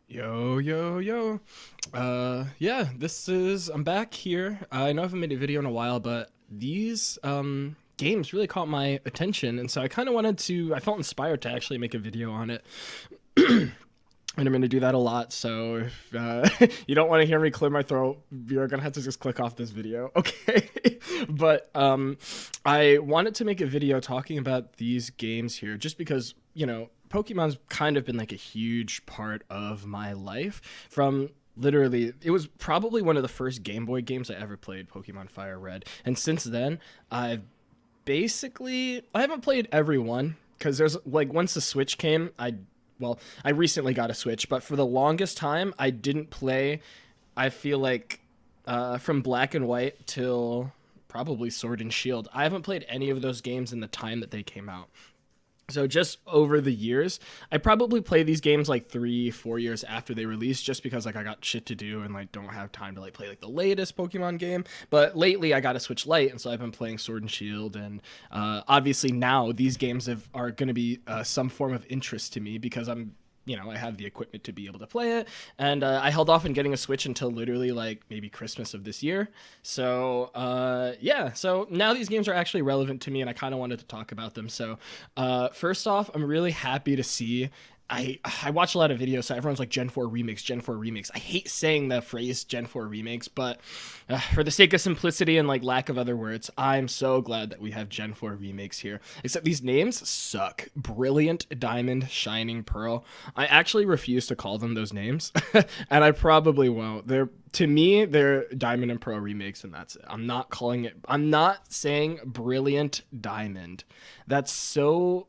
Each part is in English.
Yo, yo, yo. Yeah, I'm back here. I know I haven't made a video in a while, but these, games really caught my attention. And so I felt inspired to actually make a video on it. And I'm going to do that a lot. So if you don't want to hear me clear my throat, you're going to have to just click off this video. Okay. But I wanted to make a video talking about these games here just because, Pokemon's kind of been like a huge part of my life from literally it was probably one of the first Game Boy games I ever played, Pokemon Fire Red. And since then, I haven't played every one because there's like once the Switch came, I recently got a Switch, but for the longest time, I didn't play. I feel like from Black and White till probably Sword and Shield, I haven't played any of those games in the time that they came out. So just over the years, I probably play these games like 3, 4 years after they release, just because like I got shit to do and like don't have time to like play like the latest Pokemon game. But lately, I got a Switch Lite, and so I've been playing Sword and Shield, and obviously now these games are going to be some form of interest to me because I have the equipment to be able to play it. And I held off on getting a Switch until literally like maybe Christmas of this year. So yeah, so now these games are actually relevant to me, and I kind of wanted to talk about them. So first off, I'm really happy to see. I watch a lot of videos, so everyone's like Gen 4 remakes, Gen 4 remakes. I hate saying the phrase Gen 4 remakes, but for the sake of simplicity and like lack of other words, I'm so glad that we have Gen 4 remakes here. Except these names suck. Brilliant Diamond, Shining Pearl. I actually refuse to call them those names, and I probably won't. To me, they're Diamond and Pearl remakes, and that's it. I'm not saying Brilliant Diamond. That's so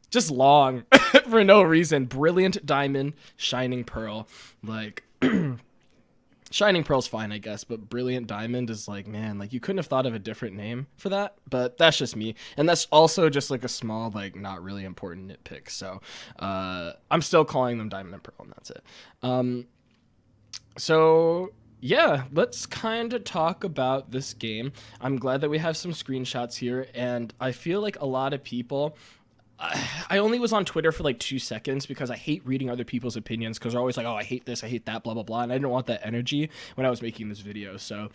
just long for no reason. Brilliant Diamond, Shining Pearl. Like, Shining Pearl's fine, I guess, but Brilliant Diamond is like, man, like you couldn't have thought of a different name for that. But that's just me. And that's also just like a small, like, not really important nitpick. So I'm still calling them Diamond and Pearl, and that's it. So yeah, let's kind of talk about this game. I'm glad that we have some screenshots here, and I feel like a lot of people. I only was on Twitter for like 2 seconds because I hate reading other people's opinions because they're always like, oh, I hate this, I hate that, blah, blah, blah. And I didn't want that energy when I was making this video. So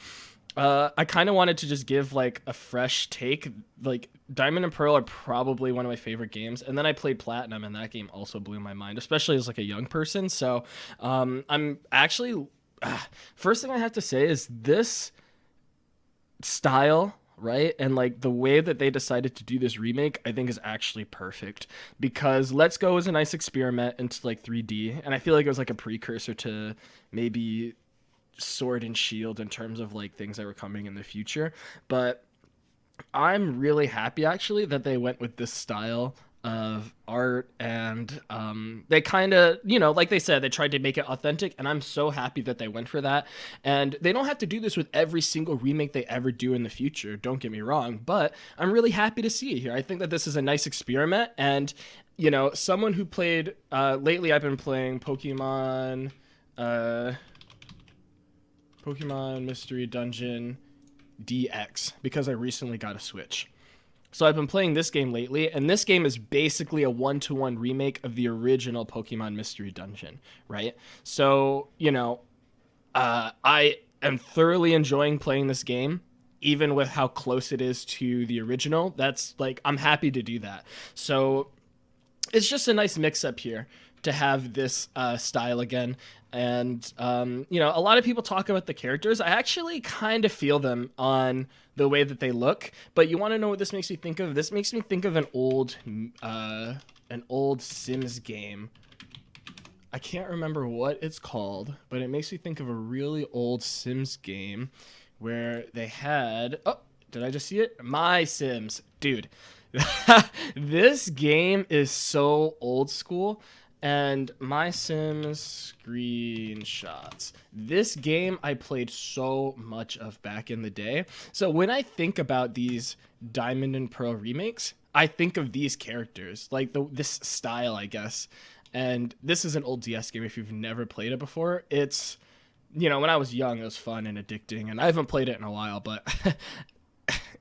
I kind of wanted to just give like a fresh take. Like Diamond and Pearl are probably one of my favorite games. And then I played Platinum, and that game also blew my mind, especially as like a young person. So I'm actually, first thing I have to say is this style, right? And like the way that they decided to do this remake, I think is actually perfect because Let's Go is a nice experiment into like 3D, and I feel like it was like a precursor to maybe Sword and Shield in terms of like things that were coming in the future. But I'm really happy actually that they went with this style of art, and they kind of, like they said, they tried to make it authentic, and I'm so happy that they went for that. And they don't have to do this with every single remake they ever do in the future, don't get me wrong, but I'm really happy to see it here. I think that this is a nice experiment, and someone who played lately, I've been playing Pokemon Mystery Dungeon DX because I recently got a Switch. So I've been playing this game lately, and this game is basically a one-to-one remake of the original Pokemon Mystery Dungeon, right? So, I am thoroughly enjoying playing this game, even with how close it is to the original. That's like, I'm happy to do that. So it's just a nice mix-up here to have this style again. And, a lot of people talk about the characters. I actually kind of feel them on the way that they look. But you want to know what this makes me think of? This makes me think of an old Sims game. I can't remember what it's called, but it makes me think of a really old Sims game where they had... Oh, did I just see it? My Sims. Dude, this game is so old school. And My Sims screenshots. This game I played so much of back in the day. So when I think about these Diamond and Pearl remakes, I think of these characters, like this style, I guess. And this is an old DS game if you've never played it before. It's, when I was young, it was fun and addicting. And I haven't played it in a while, but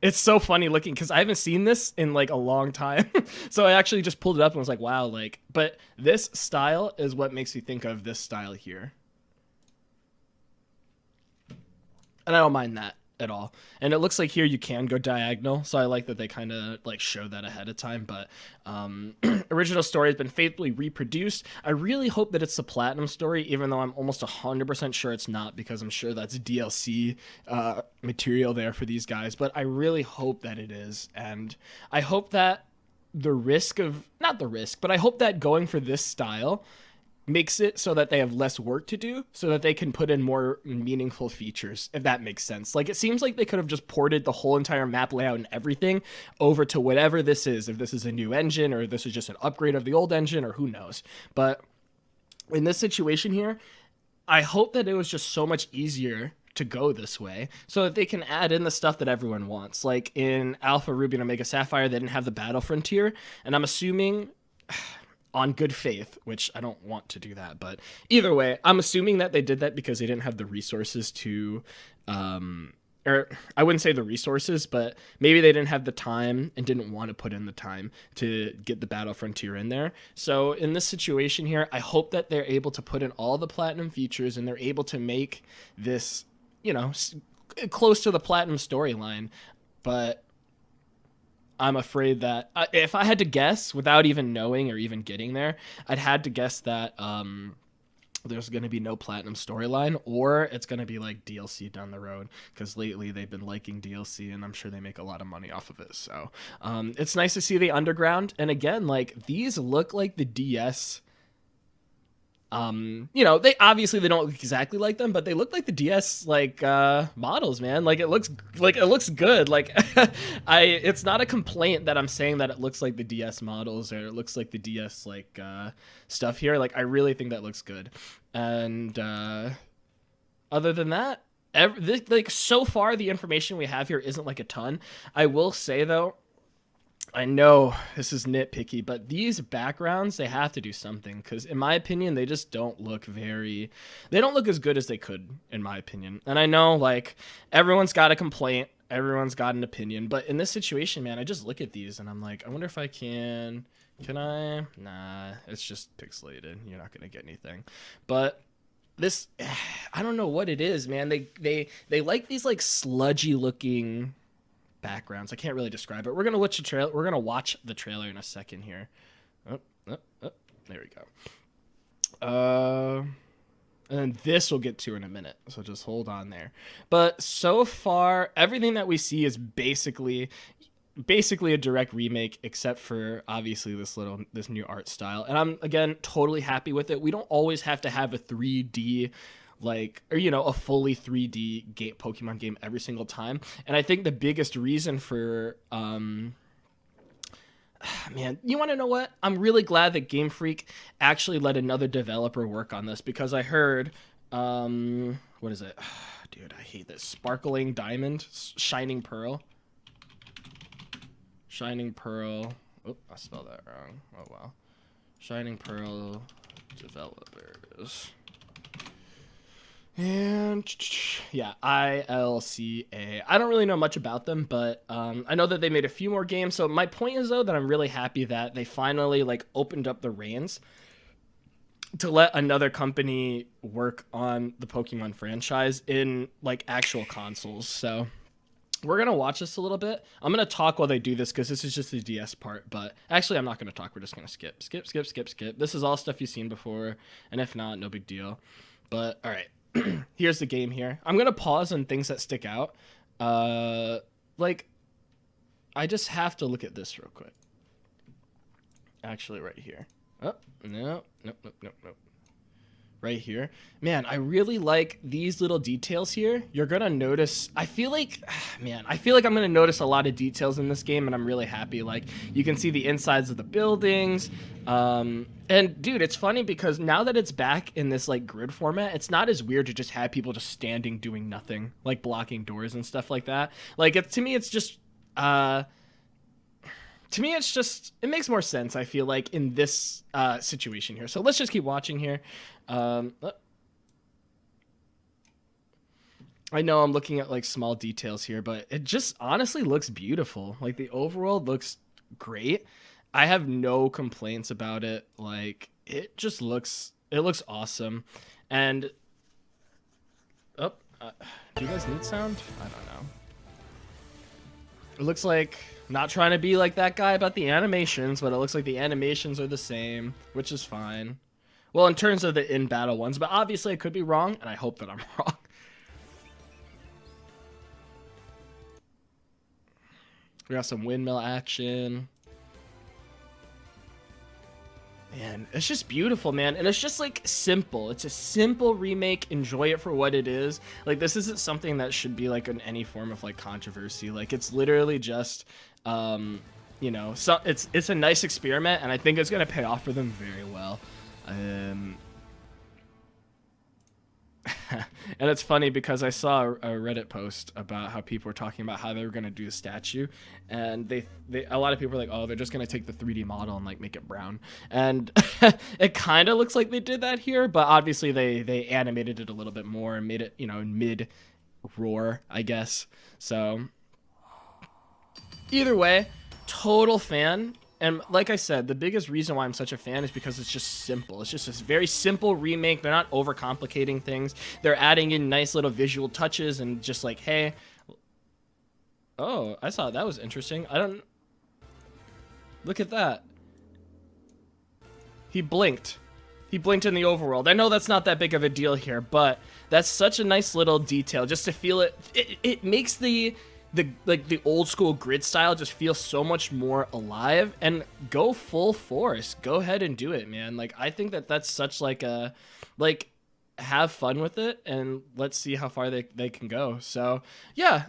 It's so funny looking because I haven't seen this in like a long time. So I actually just pulled it up and was like, wow, like, but this style is what makes me think of this style here. And I don't mind that at all. And it looks like here you can go diagonal, so I like that they kind of like show that ahead of time. But original story has been faithfully reproduced. I really hope that it's the platinum story, even though I'm almost 100% sure it's not, because I'm sure that's DLC material there for these guys. But I really hope that it is, and I hope that the risk of, not the risk, but I hope that going for this style makes it so that they have less work to do so that they can put in more meaningful features, if that makes sense. Like, it seems like they could have just ported the whole entire map layout and everything over to whatever this is, if this is a new engine or if this is just an upgrade of the old engine or who knows. But in this situation here, I hope that it was just so much easier to go this way so that they can add in the stuff that everyone wants. Like in Alpha Ruby and Omega Sapphire, they didn't have the Battle Frontier, and I'm assuming on good faith, which I don't want to do that, but either way, I'm assuming that they did that because they didn't have the resources to, or I wouldn't say the resources, but maybe they didn't have the time and didn't want to put in the time to get the Battle Frontier in there. So in this situation here, I hope that they're able to put in all the platinum features and they're able to make this, you know, close to the platinum storyline. But I'm afraid that if I had to guess without even knowing or even getting there, I'd had to guess that there's going to be no platinum storyline, or it's going to be like DLC down the road, because lately they've been liking DLC and I'm sure they make a lot of money off of it. So it's nice to see the underground. And again, like, these look like the DS. You know, they obviously they don't look exactly like them, but they look like the DS like models, man. Like it looks good. Like it's not a complaint that I'm saying that it looks like the DS models or it looks like the DS like stuff here. Like I really think that looks good. And other than that, like so far the information we have here isn't like a ton. I will say though, I know this is nitpicky, but these backgrounds, they have to do something, because in my opinion, they just don't look they don't look as good as they could, in my opinion. And I know, like, everyone's got a complaint, everyone's got an opinion, but in this situation, man, I just look at these and I'm like, I wonder if I can I? Nah, it's just pixelated. You're not going to get anything. But this, I don't know what it is, man. They like these, like, sludgy looking backgrounds. I can't really describe it. We're gonna watch the trailer. We're gonna watch the trailer in a second here. There we go. And then this we'll get to in a minute. So just hold on there. But so far, everything that we see is basically a direct remake, except for obviously this new art style. And I'm again totally happy with it. We don't always have to have a 3D or you know, a fully 3D Pokemon game every single time. And I think the biggest reason for man, you want to know what? I'm really glad that Game Freak actually let another developer work on this, because I heard what is it? Dude, I hate this. Sparkling Diamond, Shining Pearl. Oh, I spelled that wrong. Oh wow. Shining Pearl developers. And yeah, ILCA. I don't really know much about them, but I know that they made a few more games. So my point is though that I'm really happy that they finally like opened up the reins to let another company work on the Pokemon franchise in like actual consoles. So we're gonna watch this a little bit. I'm gonna talk while they do this because this is just the DS part. But actually, I'm not gonna talk. We're just gonna skip. This is all stuff you've seen before, and if not, no big deal. But all right. Here's the game here. I'm going to pause on things that stick out. Like, I just have to look at this real quick. Actually, right here. Oh, no. Right here. Man, I really like these little details here. You're going to notice, I feel like I'm going to notice a lot of details in this game, and I'm really happy. Like, you can see the insides of the buildings. And dude, it's funny because now that it's back in this like grid format, it's not as weird to just have people just standing doing nothing, like blocking doors and stuff like that. Like, to me, it's just, it makes more sense, I feel like, in this situation here. So let's just keep watching here. I know I'm looking at like small details here, but it just honestly looks beautiful. Like the overall looks great. I have no complaints about it. Like it looks awesome. And oh, do you guys need sound? I don't know. It looks like, not trying to be like that guy about the animations, but it looks like the animations are the same, which is fine. Well, in terms of the in-battle ones, but obviously I could be wrong, and I hope that I'm wrong. We got some windmill action. Man, it's just beautiful, man. And it's just like simple. It's a simple remake. Enjoy it for what it is. Like, this isn't something that should be like in any form of like controversy. Like, it's literally just, you know, so it's a nice experiment, and I think it's gonna pay off for them very well. And it's funny because I saw a Reddit post about how people were talking about how they were going to do a statue, and a lot of people were like, oh, they're just going to take the 3D model and like make it brown. And it kind of looks like they did that here, but obviously they animated it a little bit more and made it, you know, mid roar, I guess. So either way, total fan. And like I said, the biggest reason why I'm such a fan is because it's just simple. It's just this very simple remake. They're not overcomplicating things. They're adding in nice little visual touches and just like, hey. Oh, I saw that was interesting. I don't. Look at that. He blinked. He blinked in the overworld. I know that's not that big of a deal here, but that's such a nice little detail just to feel it. It makes the old school grid style just feels so much more alive. And go full force, go ahead and do it, man. Like, I think that that's such like a, like, have fun with it, and let's see how far they can go. So yeah,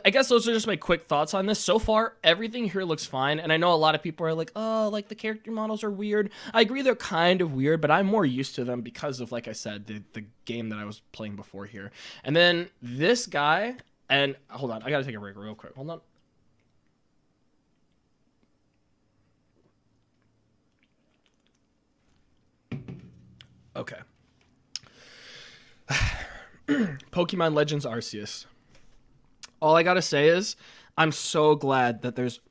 I guess those are just my quick thoughts on this. So far, everything here looks fine, and I know a lot of people are like, oh, like the character models are weird. I agree, they're kind of weird, but I'm more used to them because of, like I said, the game that I was playing before here. And then this guy. And hold on, I gotta take a break real quick. Hold on. Okay. Pokemon Legends Arceus. All I gotta say is, I'm so glad that there's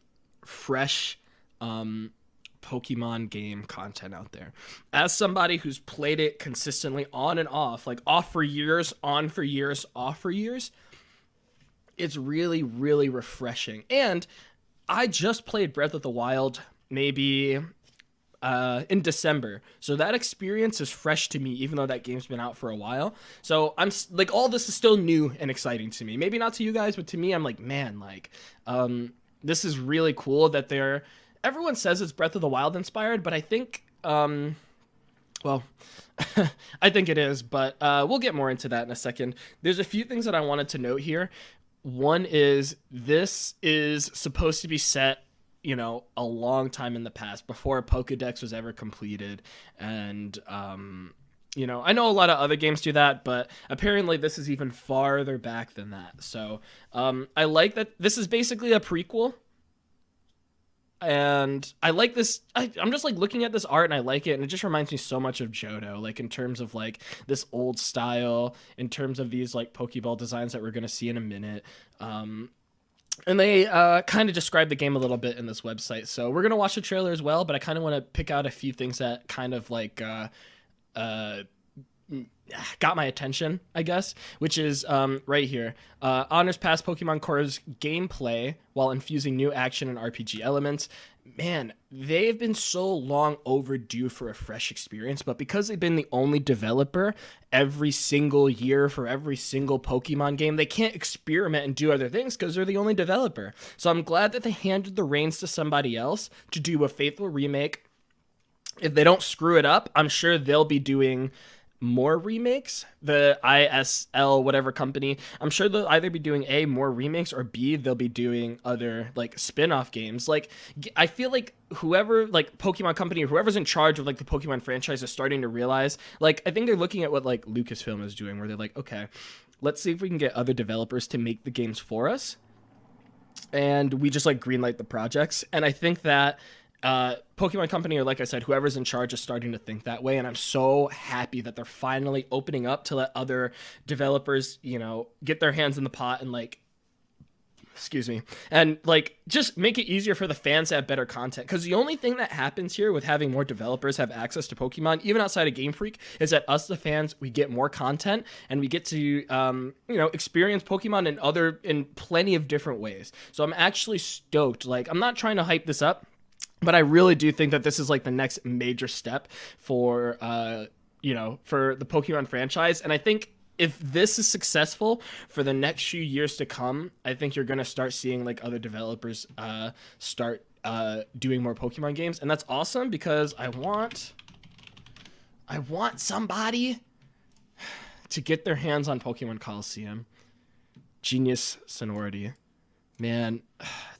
fresh Pokemon game content out there. As somebody who's played it consistently on and off, like off for years, on for years, off for years, it's really, really refreshing. And I just played Breath of the Wild maybe in December. So that experience is fresh to me, even though that game's been out for a while. So I'm like, all this is still new and exciting to me. Maybe not to you guys, but to me, I'm like, man, like, this is really cool that everyone says it's Breath of the Wild inspired, but I think, well, I think it is, but we'll get more into that in a second. There's a few things that I wanted to note here. One is, this is supposed to be set, you know, a long time in the past, before Pokédex was ever completed. And, you know, I know a lot of other games do that, but apparently this is even farther back than that. So I like that this is basically a prequel. And I like this. I'm just like looking at this art and I like it. And it just reminds me so much of Johto, like in terms of like this old style, in terms of these like Pokeball designs that we're going to see in a minute. And they kind of describe the game a little bit in this website. So we're going to watch the trailer as well, but I kind of want to pick out a few things that kind of like got my attention, I guess, which is right here. Honors past Pokemon Core's gameplay while infusing new action and RPG elements. Man, they've been so long overdue for a fresh experience, but because they've been the only developer every single year for every single Pokemon game, they can't experiment and do other things because they're the only developer. So I'm glad that they handed the reins to somebody else to do a faithful remake. If they don't screw it up, I'm sure they'll be doing more remakes. The ISL whatever company, I'm sure they'll either be doing A, more remakes, or B, they'll be doing other like spin-off games. Like, I feel like whoever, like Pokemon company, whoever's in charge of like the Pokemon franchise is starting to realize, like, I think they're looking at what like Lucasfilm is doing, where they're like, okay, let's see if we can get other developers to make the games for us, and we just like greenlight the projects. And I think that Pokemon Company, or like I said, whoever's in charge is starting to think that way, and I'm so happy that they're finally opening up to let other developers, get their hands in the pot and like, excuse me, and like just make it easier for the fans to have better content. Because the only thing that happens here with having more developers have access to Pokemon, even outside of Game Freak, is that us, the fans, we get more content and we get to experience Pokemon in plenty of different ways. So I'm actually stoked. Like, I'm not trying to hype this up, but I really do think that this is like the next major step for for the Pokemon franchise. And I think if this is successful for the next few years to come, I think you're going to start seeing like other developers start doing more Pokemon games. And that's awesome, because I want somebody to get their hands on Pokemon Coliseum. Genius Sonority. Man,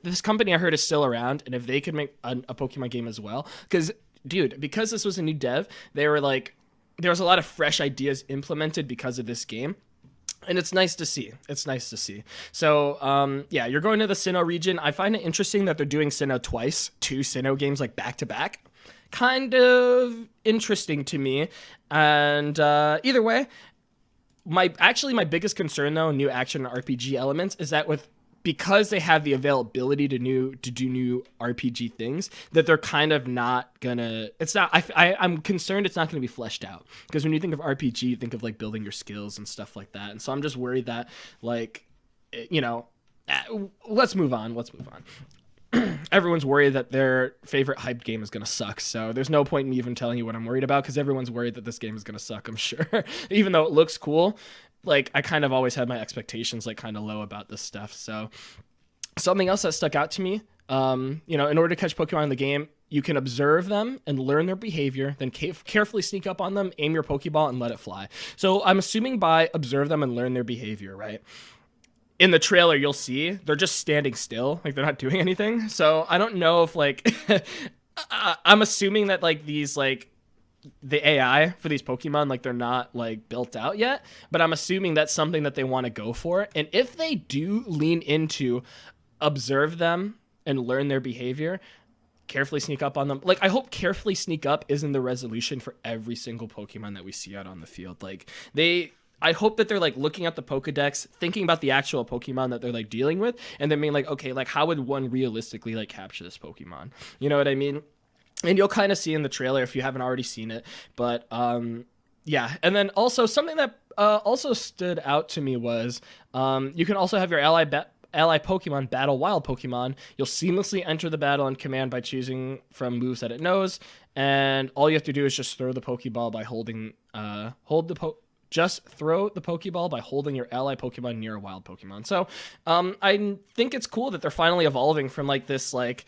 this company I heard is still around, and if they could make a Pokemon game as well, because this was a new dev, they were like, there was a lot of fresh ideas implemented because of this game. And it's nice to see. So, you're going to the Sinnoh region. I find it interesting that they're doing Sinnoh twice, 2 Sinnoh games like back to back. Kind of interesting to me. And either way, my biggest concern though, new action and RPG elements, is that because they have the availability to do new RPG things, that they're kind of not gonna. I'm concerned it's not gonna be fleshed out, because when you think of RPG, you think of like building your skills and stuff like that. And so I'm just worried that let's move on. Everyone's worried that their favorite hyped game is going to suck. So there's no point in me even telling you what I'm worried about, because everyone's worried that this game is going to suck, I'm sure. Even though it looks cool, like I kind of always had my expectations like kind of low about this stuff. So something else that stuck out to me, in order to catch Pokemon in the game, you can observe them and learn their behavior, then carefully sneak up on them, aim your Pokeball, and let it fly. So I'm assuming by observe them and learn their behavior, right? In the trailer, you'll see they're just standing still, like they're not doing anything. So I don't know if like I'm assuming that like these like the AI for these Pokemon, like they're not like built out yet, but I'm assuming that's something that they want to go for. And if they do lean into observe them and learn their behavior, carefully sneak up on them. Like, I hope carefully sneak up isn't the resolution for every single Pokemon that we see out on the field. Like I hope that they're like looking at the Pokedex, thinking about the actual Pokemon that they're like dealing with, and then being like, okay, like how would one realistically like capture this Pokemon? You know what I mean? And you'll kind of see in the trailer if you haven't already seen it. But yeah. And then also something that also stood out to me was you can also have your ally Pokemon battle wild Pokemon. You'll seamlessly enter the battle and command by choosing from moves that it knows. And all you have to do is just throw the Pokeball by just throw the Pokeball by holding your ally Pokemon near a wild Pokemon. So I think it's cool that they're finally evolving from like this, like,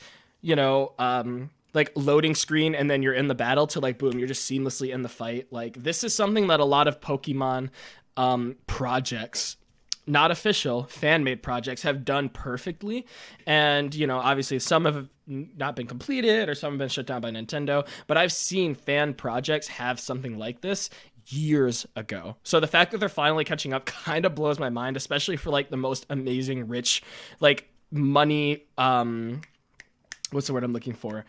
like loading screen and then you're in the battle to like, boom, you're just seamlessly in the fight. Like, this is something that a lot of Pokemon projects, not official, fan-made projects, have done perfectly. And, obviously some have not been completed or some have been shut down by Nintendo, but I've seen fan projects have something like this years ago. So the fact that they're finally catching up kind of blows my mind, especially for like the most amazing, rich, like money, what's the word I'm looking for?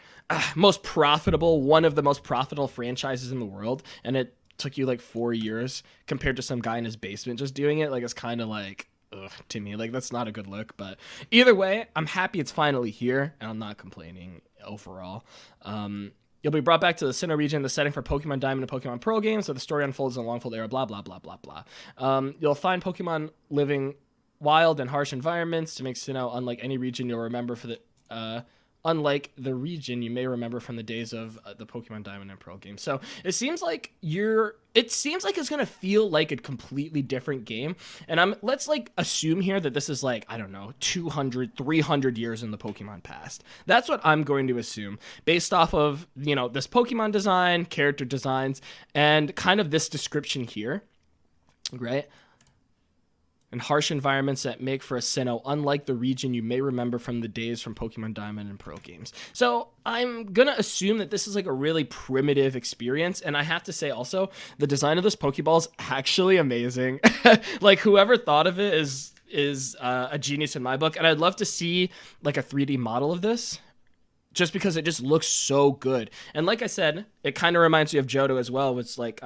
Most profitable, one of the most profitable franchises in the world. And it took you like 4 years compared to some guy in his basement just doing it. Like, it's kind of like, ugh, to me, like, that's not a good look. But either way, I'm happy it's finally here, and I'm not complaining overall. You'll be brought back to the Sinnoh region, the setting for Pokemon Diamond and Pokemon Pro games, so the story unfolds in a Longfold era, blah, blah, blah, blah, blah. You'll find Pokemon living wild and harsh environments to make Sinnoh unlike any region you'll remember unlike the region you may remember from the days of the Pokemon Diamond and Pearl game. So it seems like it's going to feel like a completely different game. And let's like assume here that this is like, I don't know, 200, 300 years in the Pokemon past. That's what I'm going to assume based off of, this Pokemon design, character designs, and kind of this description here, right? And harsh environments that make for a Sinnoh, unlike the region you may remember from the days from Pokemon Diamond and Pearl games. So I'm going to assume that this is like a really primitive experience. And I have to say also, the design of this Pokeball is actually amazing. Like, whoever thought of it is a genius in my book. And I'd love to see like a 3D model of this, just because it just looks so good. And like I said, it kind of reminds me of Johto as well. It's like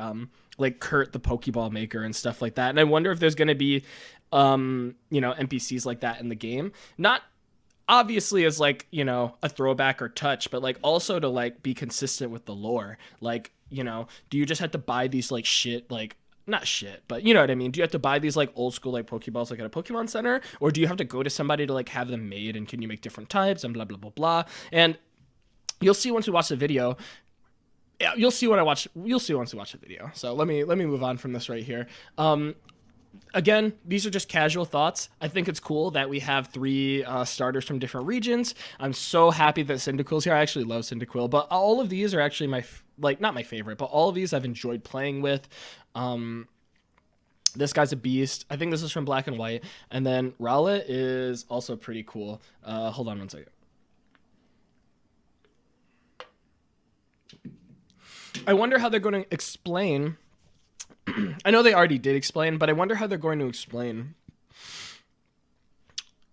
Kurt the Pokeball maker and stuff like that. And I wonder if there's going to be NPCs like that in the game. Not obviously as like, a throwback or touch, but like also to like be consistent with the lore. Like, do you just have to buy these like shit, like not shit, but you know what I mean? Do you have to buy these like old school like Pokeballs like at a Pokemon Center, or do you have to go to somebody to like have them made, and can you make different types and blah blah blah blah? And you'll see once we watch the video. Yeah, you'll see once we watch the video. So let me move on from this right here. Again, these are just casual thoughts. I think it's cool that we have 3 starters from different regions. I'm so happy that Cyndaquil's here. I actually love Cyndaquil, but all of these are actually not my favorite, but all of these I've enjoyed playing with. This guy's a beast. I think this is from Black and White. And then Rowlet is also pretty cool. Hold on one second. I wonder how they're going to explain. I know they already did explain, but I wonder how they're going to explain,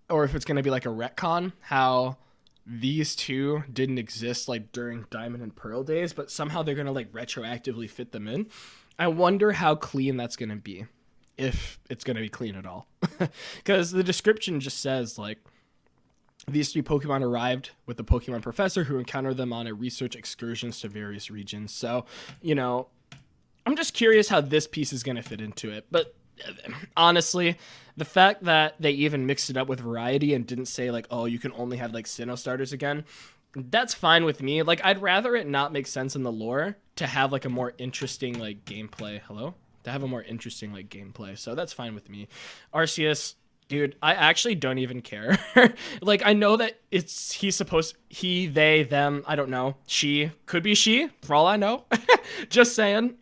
or if it's going to be like a retcon, how these 2 didn't exist like during Diamond and Pearl days, but somehow they're going to like retroactively fit them in. I wonder how clean that's going to be, if it's going to be clean at all. Because the description just says like, these 3 Pokemon arrived with the Pokemon professor who encountered them on a research excursions to various regions. So, I'm just curious how this piece is going to fit into it. But honestly, the fact that they even mixed it up with variety and didn't say like, oh, you can only have like Sinnoh starters again, that's fine with me. Like, I'd rather it not make sense in the lore to have like a more interesting like gameplay. To have a more interesting like gameplay. So that's fine with me. Arceus, dude, I actually don't even care. Like, I know that he, they, them, I don't know. She, could be she, for all I know. Just saying.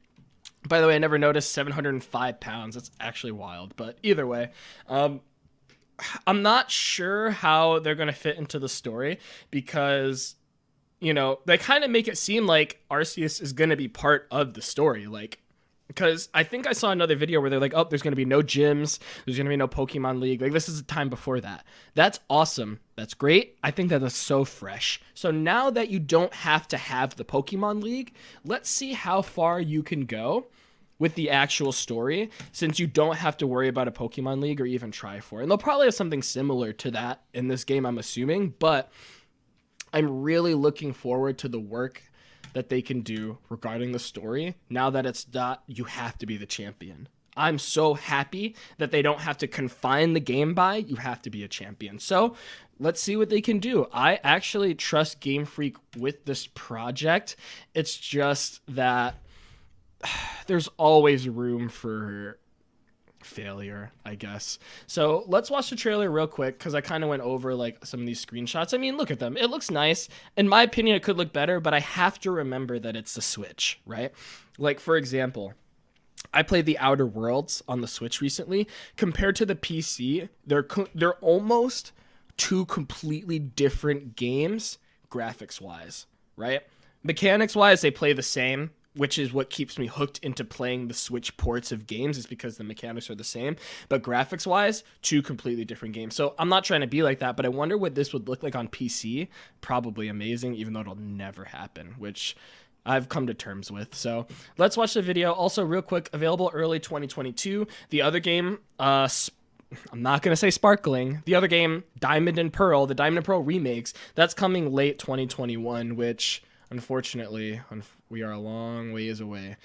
By the way, I never noticed 705 pounds. That's actually wild. But either way, I'm not sure how they're going to fit into the story because, they kind of make it seem like Arceus is going to be part of the story. Like, because I think I saw another video where they're like, oh, there's going to be no gyms. There's going to be no Pokemon League. Like, this is the time before that. That's awesome. That's great. I think that is so fresh. So now that you don't have to have the Pokemon League, let's see how far you can go with the actual story, since you don't have to worry about a Pokemon League or even try for it. And they'll probably have something similar to that in this game, I'm assuming. But I'm really looking forward to the work that they can do regarding the story now that it's not you have to be the champion. I'm so happy that they don't have to confine the game by you have to be a champion. So let's see what they can do. I actually trust Game Freak with this project. It's just that there's always room for failure, I guess. So let's watch the trailer real quick, because I kind of went over like some of these screenshots. I mean, look at them. It looks nice. In my opinion, it could look better, but I have to remember that it's the Switch, right? Like, for example, I played the Outer Worlds on the Switch recently. Compared to the PC, they're almost 2 completely different games graphics-wise, right? Mechanics-wise, they play the same, which is what keeps me hooked into playing the Switch ports of games, is because the mechanics are the same. But graphics-wise, 2 completely different games. So I'm not trying to be like that, but I wonder what this would look like on PC. Probably amazing, even though it'll never happen, which I've come to terms with. So let's watch the video. Also, real quick, available early 2022. The other game, I'm not going to say sparkling. The other game, Diamond and Pearl, the Diamond and Pearl remakes, that's coming late 2021, which unfortunately, we are a long ways away,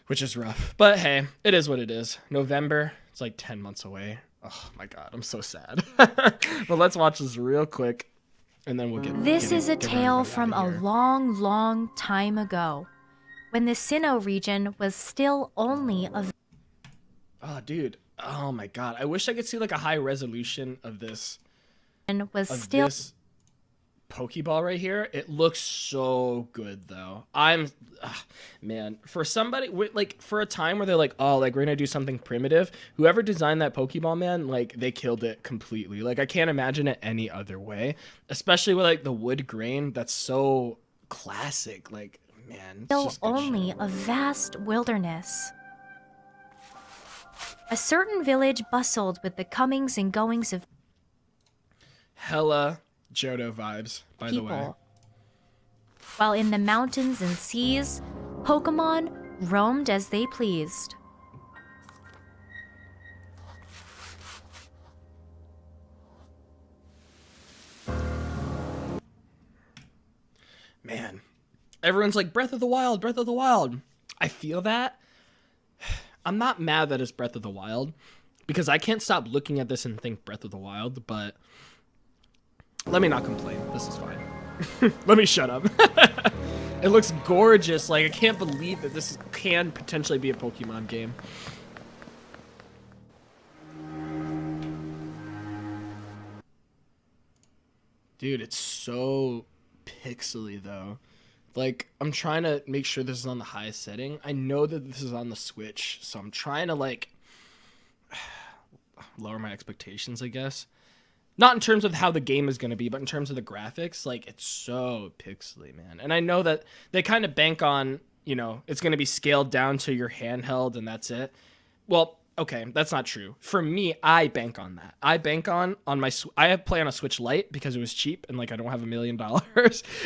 which is rough. But hey, it is what it is. November, it's like 10 months away. Oh my God, I'm so sad. But let's watch this real quick, and then we'll get This is a tale from a long, long time ago, when the Sinnoh region was still only a... Oh, dude. Oh my God. I wish I could see like a high resolution of this. And was still... This Pokeball right here. It looks so good though. Man, for somebody like, for a time where they're like, oh, like we're gonna do something primitive, whoever designed that Pokeball, man, like they killed it completely. Like, I can't imagine it any other way, especially with like the wood grain. That's so classic. Like, man, it's still just good only shit. a vast wilderness. A certain village bustled with the comings and goings of Hella Johto vibes, by the way. people. while in the mountains and seas, Pokémon roamed as they pleased. Man, everyone's like, Breath of the Wild, Breath of the Wild. I feel that. I'm not mad that it's Breath of the Wild, because I can't stop looking at this and think Breath of the Wild, but let me not complain. This is fine. Let me shut up. It looks gorgeous. Like, I can't believe that this can potentially be a Pokemon game. Dude, it's so pixely, though. Like, I'm trying to make sure this is on the highest setting. I know that this is on the Switch, so I'm trying to, like, lower my expectations, I guess. Not in terms of how the game is going to be, but in terms of the graphics. Like, it's so pixely, man. And I know that they kind of bank on, you know, it's going to be scaled down to your handheld and that's it. Well, okay, that's not true. For me, I bank on that. I bank on my I play on a Switch Lite because it was cheap and like I don't have $1 million.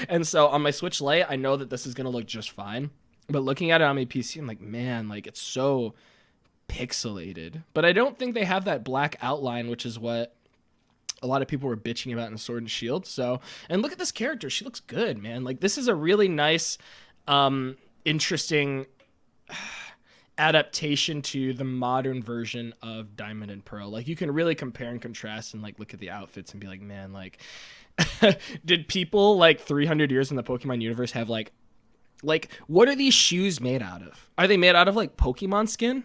And so on my Switch Lite, I know that this is going to look just fine. But looking at it on my PC, I'm like, man, like it's so pixelated. But I don't think they have that black outline, which is what a lot of people were bitching about in Sword and Shield. So, and look at this character. She looks good, man. Like this is a really nice, interesting adaptation to the modern version of Diamond and Pearl. Like you can really compare and contrast and like look at the outfits and be like, man, like did people like 300 years in the Pokemon universe have like what are these shoes made out of? Are they made out of like Pokemon skin?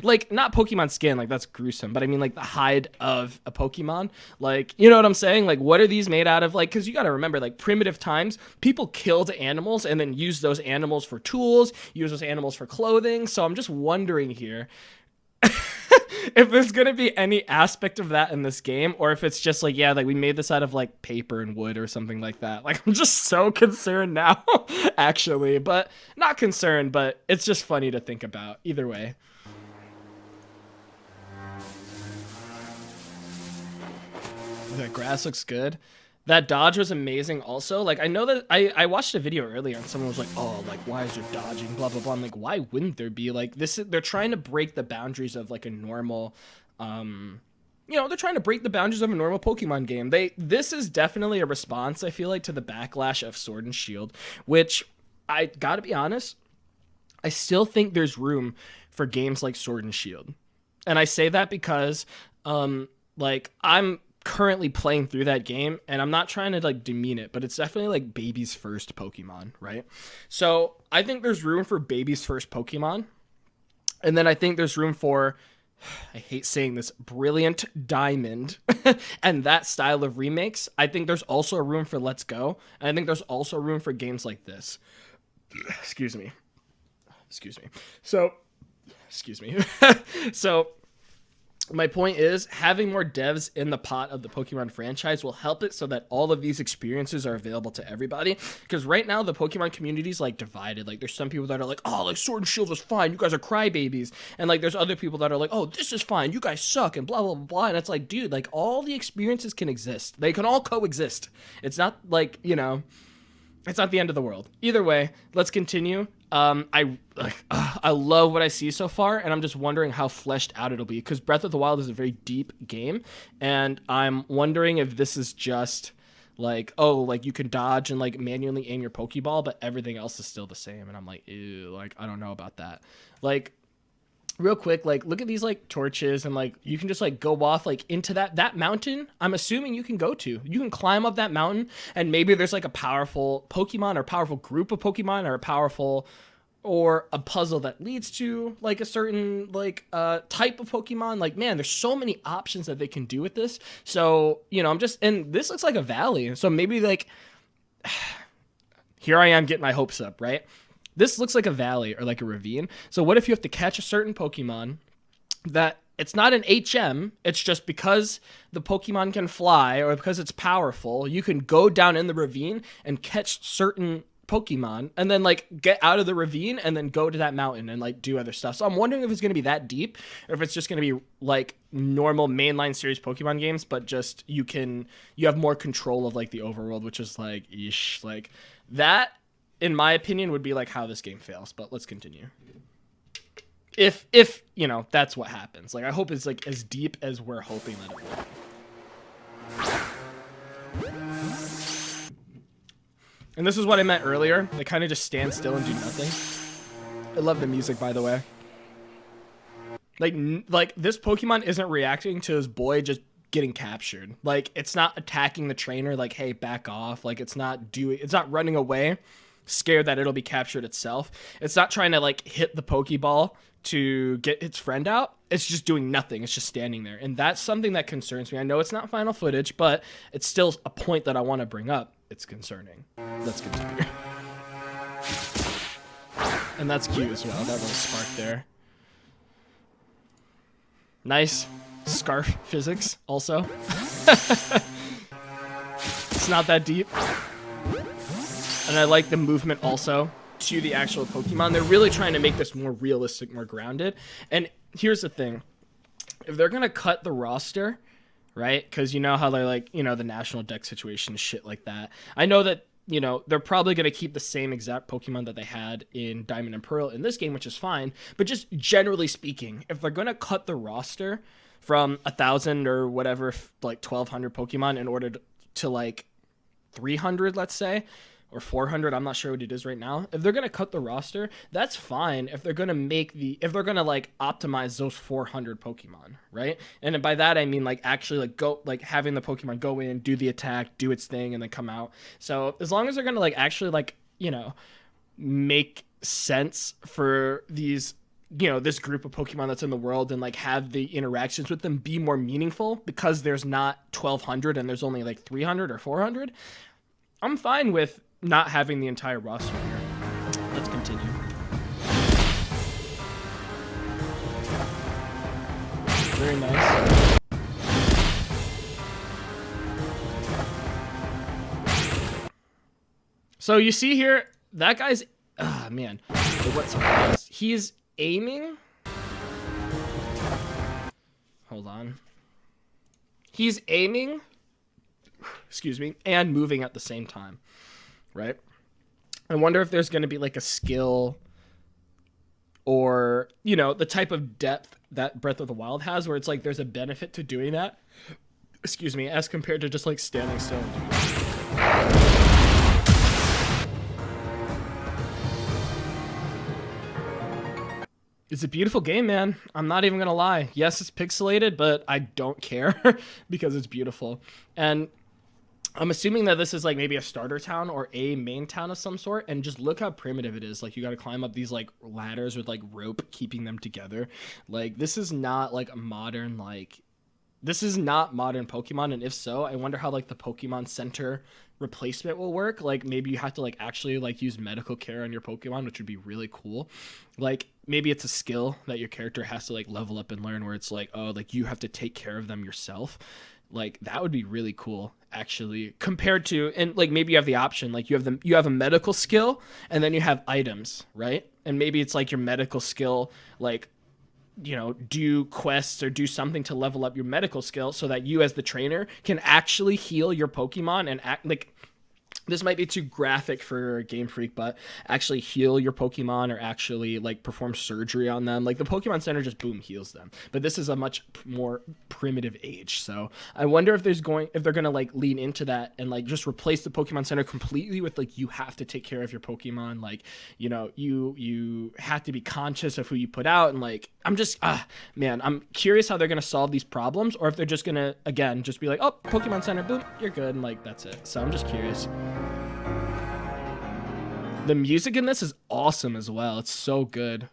Like not Pokemon skin, like that's gruesome, but I mean like the hide of a Pokemon. Like, you know what I'm saying? Like what are these made out of? Like, cause you got to remember like primitive times, people killed animals and then used those animals for tools, use those animals for clothing. So I'm just wondering here if there's going to be any aspect of that in this game, or if it's just like, yeah, like we made this out of like paper and wood or something like that. Like I'm just so concerned now, actually, but not concerned, but it's just funny to think about either way. That grass looks good. That dodge was amazing also. Like, I know that I watched a video earlier and someone was like, oh, like, why is there dodging, blah, blah, blah. I'm like, why wouldn't there be? Like, they're trying to break the boundaries of, like, a normal, they're trying to break the boundaries of a normal Pokemon game. This is definitely a response, I feel like, to the backlash of Sword and Shield, which, I gotta be honest, I still think there's room for games like Sword and Shield. And I say that because, I'm currently playing through that game and I'm not trying to like demean it, but it's definitely like baby's first Pokemon, right? So I think there's room for baby's first Pokemon. And then I think there's room for, I hate saying this, brilliant Diamond and that style of remakes. I think there's also a room for Let's Go. And I think there's also room for games like this. Excuse me. So my point is, having more devs in the pot of the Pokemon franchise will help it so that all of these experiences are available to everybody. Because right now, the Pokemon community is, like, divided. Like, there's some people that are like, oh, like, Sword and Shield was fine. You guys are crybabies. And, like, there's other people that are like, oh, this is fine. You guys suck and blah, blah, blah, blah. And it's like, dude, like, all the experiences can exist. They can all coexist. It's not, like, it's not the end of the world. Either way, let's continue. I love what I see so far, and I'm just wondering how fleshed out it'll be, because Breath of the Wild is a very deep game, and I'm wondering if this is just like, oh, like you can dodge and like manually aim your Pokeball, but everything else is still the same, and I'm like, ew, like I don't know about that. Like, real quick, like look at these like torches, and like you can just like go off like into that mountain. I'm assuming you can climb up that mountain, and maybe there's like a powerful Pokemon or powerful group of Pokemon or a puzzle that leads to like a certain like type of Pokemon. Like, man, there's so many options that they can do with this. So, and this looks like a valley. So maybe like here I am getting my hopes up, right? This looks like a valley or like a ravine. So what if you have to catch a certain Pokemon that it's not an HM, it's just because the Pokemon can fly or because it's powerful, you can go down in the ravine and catch certain Pokemon and then like get out of the ravine and then go to that mountain and like do other stuff. So I'm wondering if it's going to be that deep or if it's just going to be like normal mainline series Pokemon games, but just you have more control of like the overworld, which is like, like that in my opinion, would be like how this game fails. But let's continue. If you know, that's what happens. Like, I hope it's like as deep as we're hoping that it will. And this is what I meant earlier. They kind of just stand still and do nothing. I love the music, by the way. Like this Pokemon isn't reacting to his boy just getting captured. Like, it's not attacking the trainer like, hey, back off. Like, it's not running away, scared that it'll be captured itself. It's not trying to like hit the Pokeball to get its friend out. It's just doing nothing. It's just standing there. And that's something that concerns me. I know it's not final footage, but it's still a point that I want to bring up. It's concerning. Let's continue. And that's cute as well. That little spark there. Nice scarf physics also. It's not that deep. And I like the movement also to the actual Pokemon. They're really trying to make this more realistic, more grounded. And here's the thing. If they're going to cut the roster, right? Because you know how they're like, you know, the national deck situation, shit like that. I know that, you know, they're probably going to keep the same exact Pokemon that they had in Diamond and Pearl in this game, which is fine. But just generally speaking, if they're going to cut the roster from 1,000 or whatever, like 1,200 Pokemon in order to like 300, let's say, or 400, I'm not sure what it is right now. If they're going to cut the roster, that's fine if they're going to if they're going to like optimize those 400 Pokemon, right? And by that, I mean like actually like having the Pokemon go in, do the attack, do its thing, and then come out. So as long as they're going to like actually like, you know, make sense for these, you know, this group of Pokemon that's in the world and like have the interactions with them be more meaningful because there's not 1,200 and there's only like 300 or 400, I'm fine with not having the entire roster here. Let's continue. Very nice. So you see here, that guy's, man, what's up? He's aiming. Hold on. He's aiming, excuse me, and moving at the same time. Right? I wonder if there's going to be like a skill or, you know, the type of depth that Breath of the Wild has where it's like there's a benefit to doing that, excuse me, as compared to just like standing still and doing it. It's a beautiful game, man. I'm not even going to lie. Yes, it's pixelated, but I don't care because it's beautiful. And I'm assuming that this is like maybe a starter town or a main town of some sort, and just look how primitive it is. Like, you got to climb up these like ladders with like rope keeping them together. Like, this is not like a modern, like, this is not modern Pokemon. And if so, I wonder how like the Pokemon Center replacement will work. Like, maybe you have to like actually like use medical care on your Pokemon, which would be really cool. Like, maybe it's a skill that your character has to like level up and learn where it's like, oh, like you have to take care of them yourself. Like, that would be really cool, actually, compared to, and like maybe you have the option, like you have a medical skill and then you have items, right? And maybe it's like your medical skill, like, you know, do quests or do something to level up your medical skill so that you as the trainer can actually heal your Pokemon and act like, this might be too graphic for Game Freak, but actually heal your Pokemon or actually like perform surgery on them. Like, the Pokemon Center just boom heals them. But this is a much more primitive age. So I wonder if they're gonna like lean into that and like just replace the Pokemon Center completely with like, you have to take care of your Pokemon. Like, you know, you have to be conscious of who you put out. And like, I'm just man, I'm curious how they're gonna solve these problems, or if they're just gonna again just be like, oh, Pokemon Center, boom, you're good, and like that's it. So I'm just curious. The music in this is awesome as well. It's so good.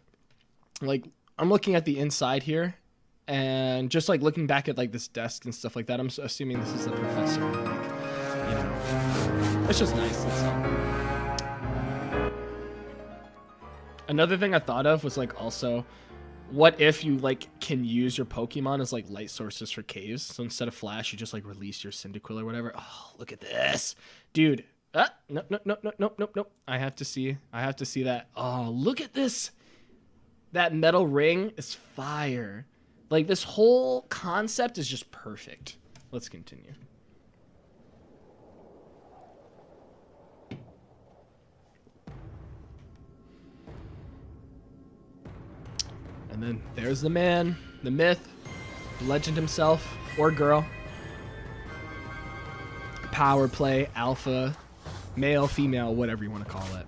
Like, I'm looking at the inside here and just like looking back at like this desk and stuff like that. I'm assuming this is the professor. Like, you know, it's just nice. Another thing I thought of was like also, what if you like can use your Pokemon as like light sources for caves? So instead of Flash, you just like release your Cyndaquil or whatever. Oh, look at this, dude. Nope. I have to see that. Oh, look at this. That metal ring is fire. Like, this whole concept is just perfect. Let's continue. And then there's the man, the myth, the legend himself, or girl. Power play, alpha, male, female, whatever you want to call it.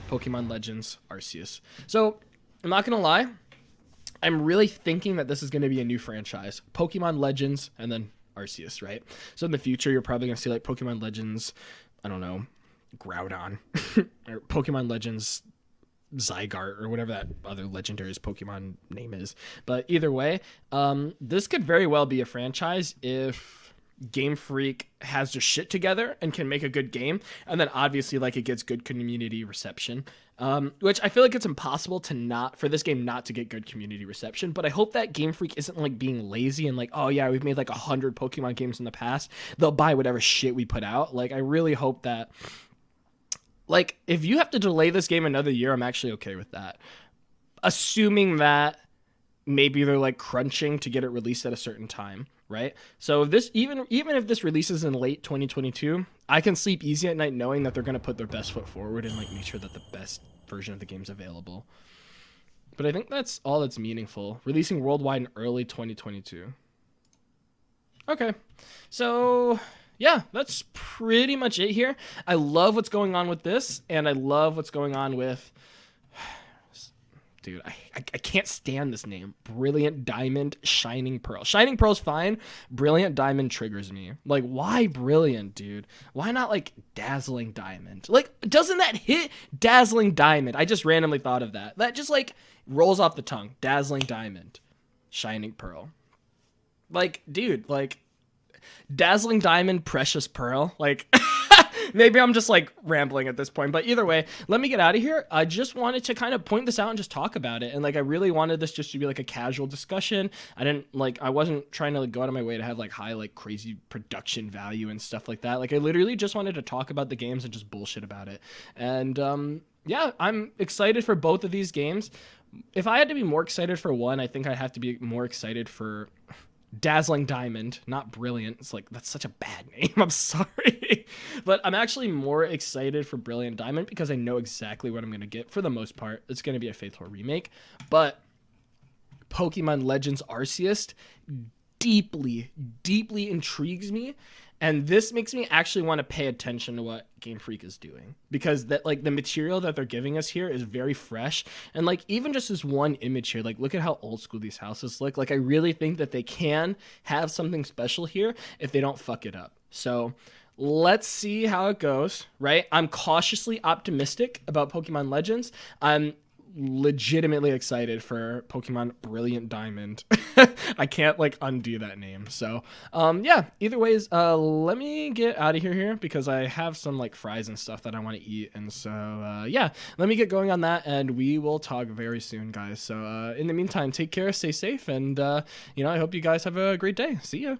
Pokemon Legends Arceus. So, I'm not going to lie. I'm really thinking that this is going to be a new franchise. Pokemon Legends and then Arceus, right? So in the future, you're probably going to see like Pokemon Legends, I don't know, Groudon, or Pokemon Legends Zygarde, or whatever that other legendary's Pokemon name is. But either way, this could very well be a franchise if Game Freak has their shit together and can make a good game, and then obviously like it gets good community reception, which I feel like it's impossible for this game not to get good community reception. But I hope that Game Freak isn't like being lazy and like, oh yeah, we've made like 100 Pokemon games in the past, they'll buy whatever shit we put out. Like I really hope that, like, if you have to delay this game another year, I'm actually okay with that, assuming that maybe they're like crunching to get it released at a certain time, right? So if this, even if this releases in late 2022, I can sleep easy at night knowing that they're going to put their best foot forward and like make sure that the best version of the game's available. But I think that's all that's meaningful. Releasing worldwide in early 2022. Okay. So yeah, that's pretty much it here. I love what's going on with this, and I love what's going on with, dude, I can't stand this name. Brilliant Diamond, Shining Pearl. Shining Pearl's fine. Brilliant Diamond triggers me. Like, why Brilliant, dude? Why not, like, Dazzling Diamond? Like, doesn't that hit Dazzling Diamond? I just randomly thought of that. That just, like, rolls off the tongue. Dazzling Diamond, Shining Pearl. Like, dude, like, Dazzling Diamond, Precious Pearl. Like... Maybe I'm just like rambling at this point, but either way, let me get out of here. I just wanted to kind of point this out and just talk about it. And like, I really wanted this just to be like a casual discussion. I wasn't trying to like go out of my way to have like high, like crazy production value and stuff like that. Like I literally just wanted to talk about the games and just bullshit about it. And, yeah, I'm excited for both of these games. If I had to be more excited for one, I think I'd have to be more excited for Dazzling Diamond, not Brilliant. It's like, that's such a bad name. I'm sorry. But I'm actually more excited for Brilliant Diamond because I know exactly what I'm going to get. For the most part, it's going to be a faithful remake. But Pokemon Legends Arceus deeply, deeply intrigues me. And this makes me actually want to pay attention to what Game Freak is doing, because that like the material that they're giving us here is very fresh. And like even just this one image here, like look at how old school these houses look. Like I really think that they can have something special here if they don't fuck it up. So let's see how it goes, right? I'm cautiously optimistic about Pokemon Legends. I'm legitimately excited for Pokemon Brilliant Diamond. I can't like undo that name. So yeah, either ways, let me get out of here because I have some like fries and stuff that I want to eat. And so yeah, let me get going on that, and we will talk very soon, guys. So in the meantime, take care, stay safe, and I hope you guys have a great day. See ya.